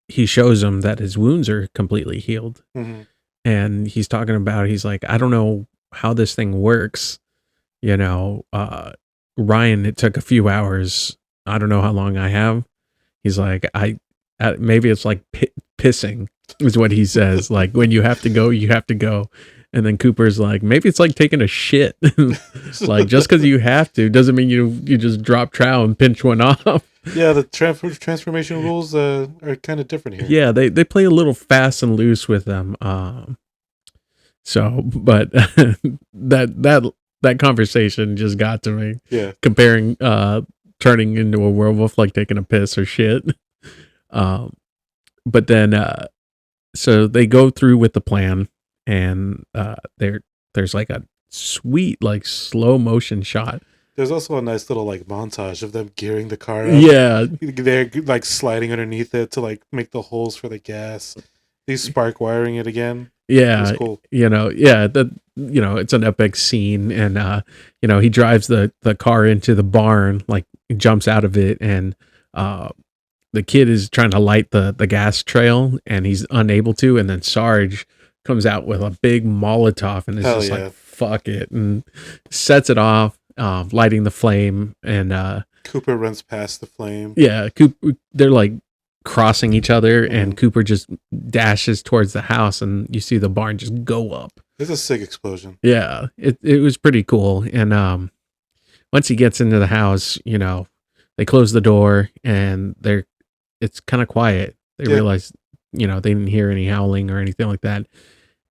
he shows him that his wounds are completely healed. And he's talking about, he's like, "I don't know how this thing works. Ryan, it took a few hours. I don't know how long I have." He's like, maybe it's like pissing is what he says. Like, when you have to go, you have to go. And then Cooper's like, maybe it's like taking a shit. Like, just because you have to doesn't mean you just drop trowel and pinch one off. Yeah, the transformation rules are kind of different here. Yeah, they play a little fast and loose with them. So, but that conversation just got to me. Yeah. Comparing turning into a werewolf like taking a piss or shit. But then so they go through with the plan, and there's like a sweet like slow motion shot. There's also a nice little like montage of them gearing the car up. Yeah, They're like sliding underneath it to like make the holes for the gas. He's spark wiring it again. yeah, It's cool. It's an epic scene, and he drives the car into the barn, like jumps out of it, and the kid is trying to light the gas trail, and he's unable to, and then Sarge comes out with a big Molotov and is Hell just yeah. like fuck it, and sets it off, lighting the flame, and Cooper runs past the flame. yeah, they're like crossing each other, and Cooper just dashes towards the house, and you see the barn just go up. It's a sick explosion. Yeah, it was pretty cool. And once he gets into the house, they close the door, and it's kind of quiet. They realize, they didn't hear any howling or anything like that.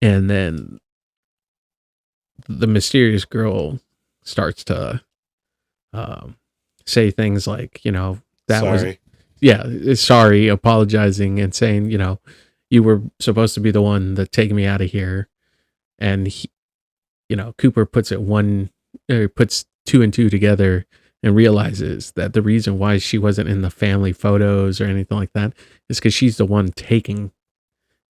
And then the mysterious girl starts to say things like, that Sorry. sorry, apologizing and saying, you were supposed to be the one that take me out of here. And Cooper puts two and two together and realizes that the reason why she wasn't in the family photos or anything like that is because she's the one taking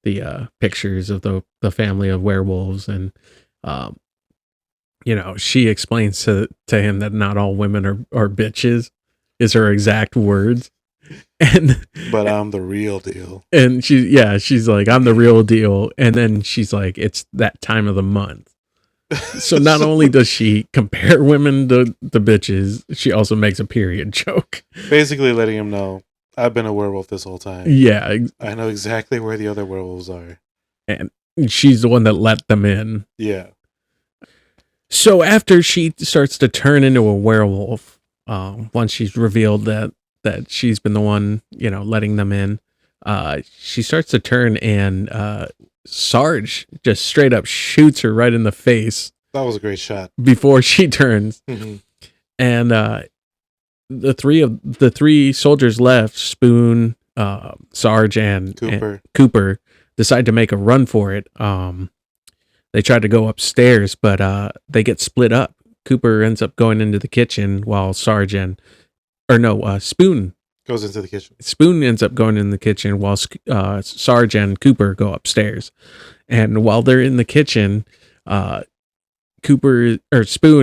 the pictures of the family of werewolves. And she explains to him that not all women are bitches, is her exact words. But I'm the real deal. And she's like, I'm the real deal. And then she's like, it's that time of the month. So not only does she compare women to bitches, she also makes a period joke. Basically letting him know, I've been a werewolf this whole time. Yeah. I know exactly where the other werewolves are. And she's the one that let them in. Yeah. So after she starts to turn into a werewolf, once she's revealed that she's been the one, letting them in, she starts to turn, and Sarge just straight up shoots her right in the face. That was a great shot. Before she turns. Mm-hmm. And the three soldiers left, Spoon, Sarge, and Cooper, decide to make a run for it. They tried to go upstairs, but they get split up. Cooper ends up going into the kitchen while Spoon goes into the kitchen. Spoon ends up going in the kitchen while Sarge and Cooper go upstairs. And while they're in the kitchen, Spoon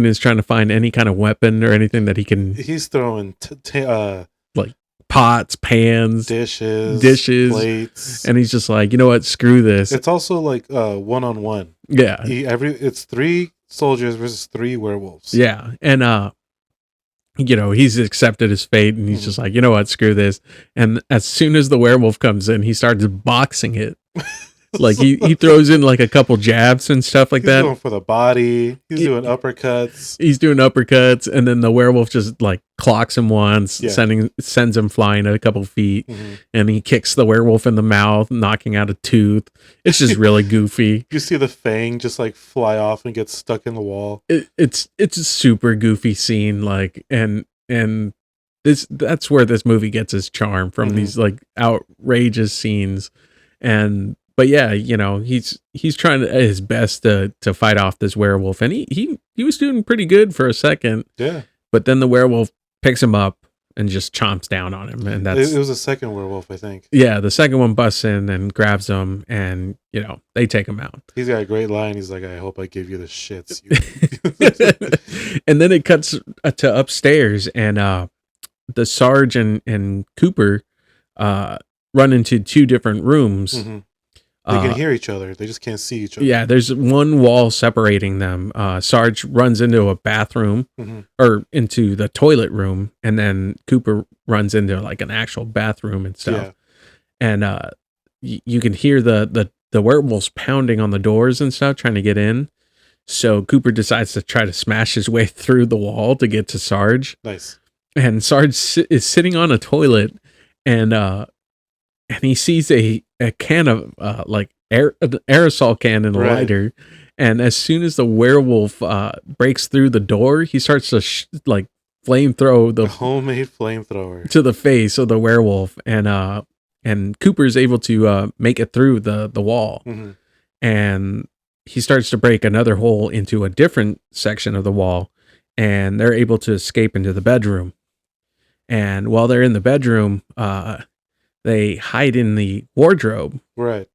is trying to find any kind of weapon or anything that he can. He's throwing like pots, pans, dishes, plates, and he's just like, you know what, screw this. It's also like 1-on-1. Yeah, it's 3 soldiers versus 3 werewolves. Yeah, and he's accepted his fate, and he's just like, you know what, screw this. And as soon as the werewolf comes in, he starts boxing it. Like he throws in like a couple jabs and stuff like that. He's going for the body. He's doing uppercuts, and then the werewolf just like clocks him once, sends him flying a couple feet, and he kicks the werewolf in the mouth, knocking out a tooth. It's just really goofy. You see the fang just like fly off and get stuck in the wall. It's a super goofy scene, like and that's where this movie gets its charm from, these like outrageous scenes. But yeah, he's trying his best to fight off this werewolf, and he was doing pretty good for a second. Yeah. But then the werewolf picks him up and just chomps down on him, and it was a second werewolf, I think. Yeah, the second one busts in and grabs him, and they take him out. He's got a great line. He's like, "I hope I give you the shits." And then it cuts to upstairs, and the Sarge and Cooper run into 2 different rooms. Mm-hmm. They can hear each other. They just can't see each other. Yeah, there's one wall separating them. Sarge runs into a bathroom or into the toilet room, and then Cooper runs into like an actual bathroom and stuff. Yeah. And you can hear the werewolves pounding on the doors and stuff, trying to get in. So Cooper decides to try to smash his way through the wall to get to Sarge. Nice. and Sarge is sitting on a toilet, and he sees a can of an aerosol can and a Right. lighter, and as soon as the werewolf breaks through the door, he starts to flamethrow A the homemade flamethrower. to the face of the werewolf, and Cooper's able to make it through the wall, hmm and he starts to break another hole into a different section of the wall, and they're able to escape into the bedroom. And while they're in the bedroom, they hide in the wardrobe, Right.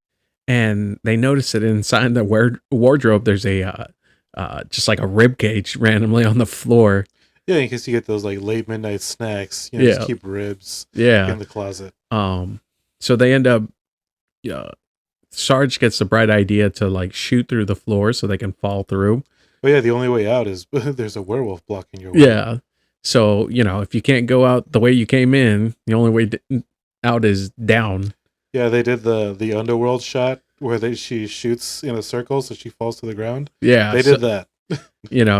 and they notice that inside the wardrobe there's a just like a rib cage randomly on the floor. Yeah, in case you get those like late midnight snacks, Yeah. just keep ribs Yeah. in the closet. So they end up. Sarge gets the bright idea to like shoot through the floor so they can fall through. But yeah, the only way out is there's a werewolf blocking your way. Yeah. So, if you can't go out the way you came in, the only way out is down. Yeah, they did the underworld shot where she shoots in a circle so she falls to the ground. Yeah. They did that.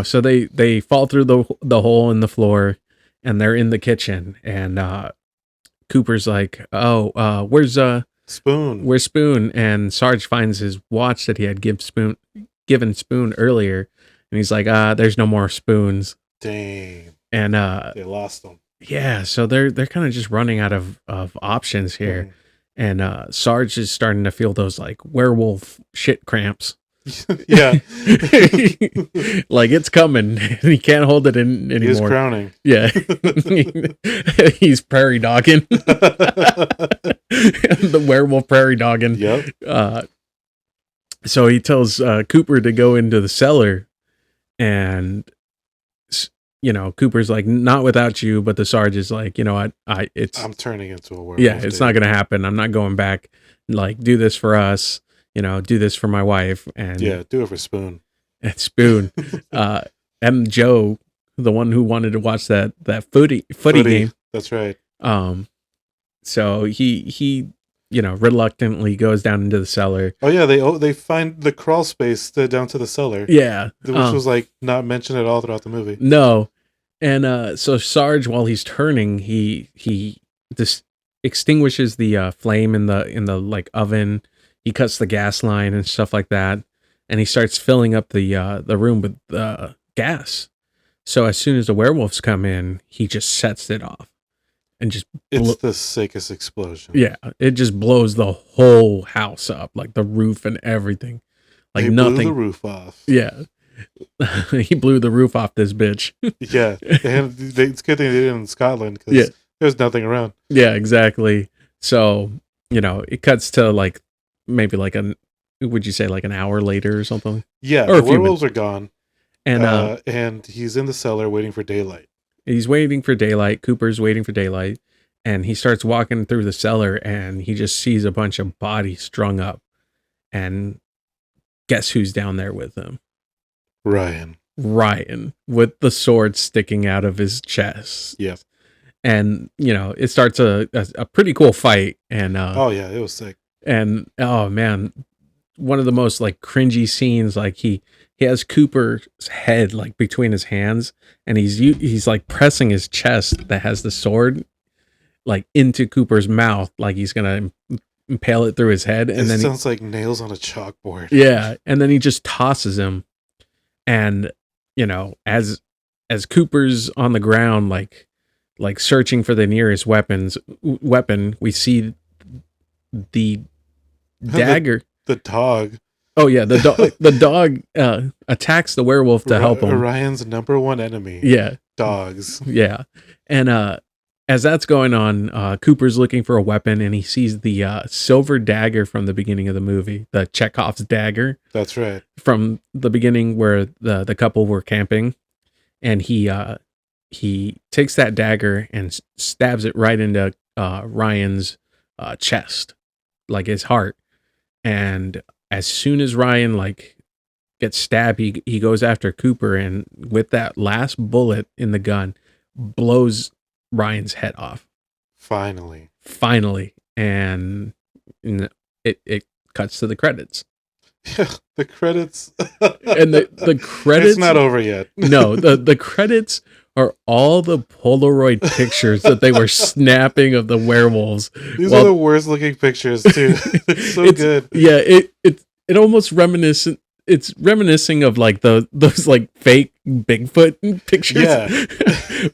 So they fall through the hole in the floor, and they're in the kitchen, and Cooper's like, "Oh, where's Spoon. Where's Spoon?" And Sarge finds his watch that he had given Spoon earlier, and he's like, "There's no more spoons." Dang. And They lost them. yeah, so they're kind of just running out of options here. And Sarge is starting to feel those like werewolf shit cramps. Yeah. Like it's coming. He can't hold it in anymore. He's crowning. Yeah. He's prairie dogging. The werewolf prairie dogging. Yep. So he tells Cooper to go into the cellar, and Cooper's like, "Not without you," but the Sarge is like, "You know what? I'm turning into a werewolf. Yeah, it's not going to happen. I'm not going back. Like, do this for us. Do this for my wife." And yeah, do it for Spoon. And Spoon, and Joe, the one who wanted to watch that footy game. That's right. So he reluctantly goes down into the cellar. Oh yeah, they find the crawl space down to the cellar. Yeah, which was like not mentioned at all throughout the movie. No, and so Sarge, while he's turning, he extinguishes the flame in the like oven. He cuts the gas line and stuff like that, and he starts filling up the room with gas. So as soon as the werewolves come in, he just sets it off, and just it's the sickest explosion. Yeah, it just blows the whole house up, like the roof and everything. Like they nothing. Blew the roof off. Yeah, he blew the roof off this bitch. Yeah, and it's good thing they did it in Scotland because there's nothing around. Yeah, exactly. So it cuts to like maybe like would you say like an hour later or something? Yeah, or the werewolves are gone, and he's in the cellar waiting for daylight. He's waiting for daylight. Cooper's waiting for daylight, and he starts walking through the cellar, and he just sees a bunch of bodies strung up, and guess who's down there with him? Ryan, with the sword sticking out of his chest. Yeah. And it starts a pretty cool fight, and oh yeah, it was sick. And oh man, one of the most like cringy scenes, like he has Cooper's head like between his hands, and he's like pressing his chest that has the sword like into Cooper's mouth, like he's gonna impale it through his head. And then sounds like nails on a chalkboard. Yeah, and then he just tosses him, and as Cooper's on the ground, like searching for the nearest weapon, we see the dagger. The dog. Oh yeah, the dog attacks the werewolf to help him. Orion's number one enemy. Yeah, dogs. Yeah, and as that's going on, Cooper's looking for a weapon, and he sees the silver dagger from the beginning of the movie, the Chekhov's dagger. That's right. From the beginning, where the couple were camping, and he takes that dagger and stabs it right into Ryan's chest, like his heart. And as soon as Ryan like gets stabbed, he goes after Cooper, and with that last bullet in the gun, blows Ryan's head off. Finally, and it cuts to the credits. Yeah, the credits. And the credits. It's not over yet. No, the credits are all the Polaroid pictures that they were snapping of the werewolves. These are the worst looking pictures too. It's so good. Yeah, it almost reminiscent. It's reminiscing of like those like fake Bigfoot pictures. Yeah.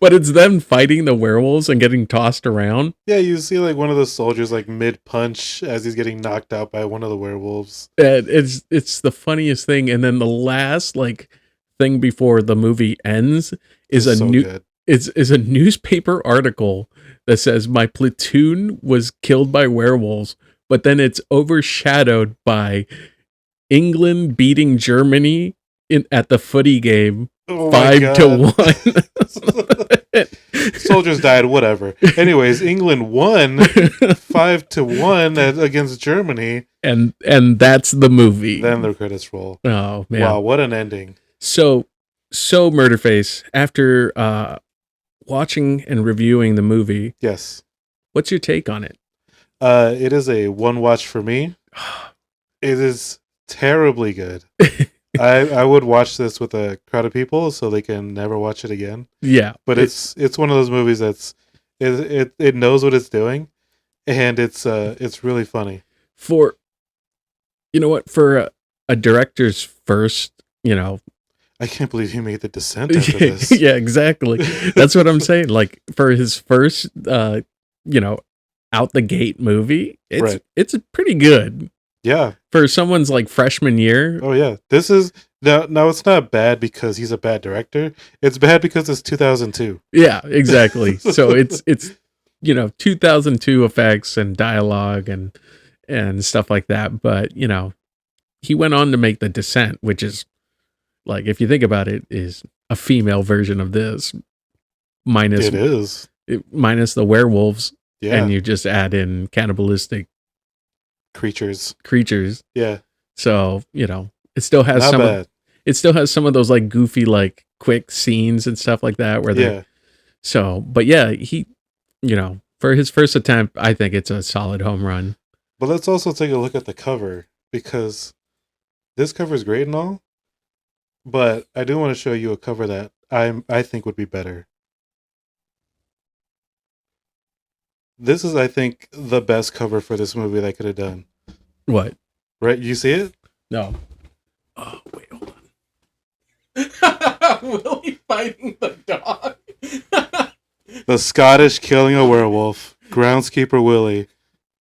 But it's them fighting the werewolves and getting tossed around. Yeah, you see like one of the soldiers like mid punch as he's getting knocked out by one of the werewolves. And it's the funniest thing. And then the last like thing before the movie ends is is a newspaper article that says my platoon was killed by werewolves, but then it's overshadowed by England beating Germany at the footy game 5-1. Soldiers died, whatever. Anyways, England won 5-1 against Germany, and that's the movie. Then the credits roll. Oh man! Wow, what an ending! So Murderface, after watching and reviewing the movie, yes, what's your take on it? It is a one watch for me. It is terribly good. I would watch this with a crowd of people so they can never watch it again. Yeah, but it's one of those movies it knows what it's doing, and it's really funny. For a director's first, I can't believe he made The Descent after this. Yeah, exactly. That's what I'm saying. Like for his first, out the gate movie, it's pretty good. Yeah. For someone's like freshman year. Oh yeah. This is now it's not bad because he's a bad director. It's bad because it's 2002. Yeah, exactly. So it's 2002 effects and dialogue and stuff like that. But, he went on to make The Descent, which is like, if you think about it, is a female version of this minus the werewolves. Yeah. And you just add in cannibalistic creatures. Yeah. So, it still has it still has some of those like goofy, like quick scenes and stuff like that but yeah, he, for his first attempt, I think it's a solid home run. But let's also take a look at the cover, because this cover is great and all, but I do want to show you a cover that I think would be better. This is, I think, the best cover for this movie that I could have done. What? Right? You see it? No. Oh, wait, hold on. Willie fighting the dog. The Scottish killing a werewolf. Groundskeeper Willie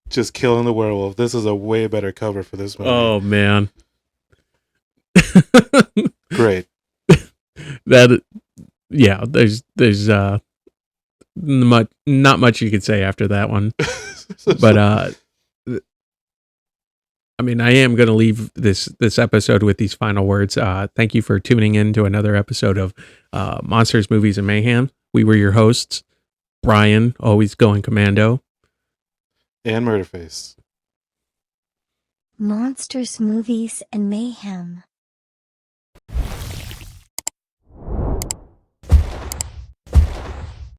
just killing the werewolf. This is a way better cover for this movie. Oh, man. Great. There's not much you could say after that one. But I mean, I am going to leave this episode with these final words. Thank you for tuning in to another episode of Monsters, Movies, and Mayhem. We were your hosts, Brian, always going commando, and Murderface. Monsters, Movies, and Mayhem.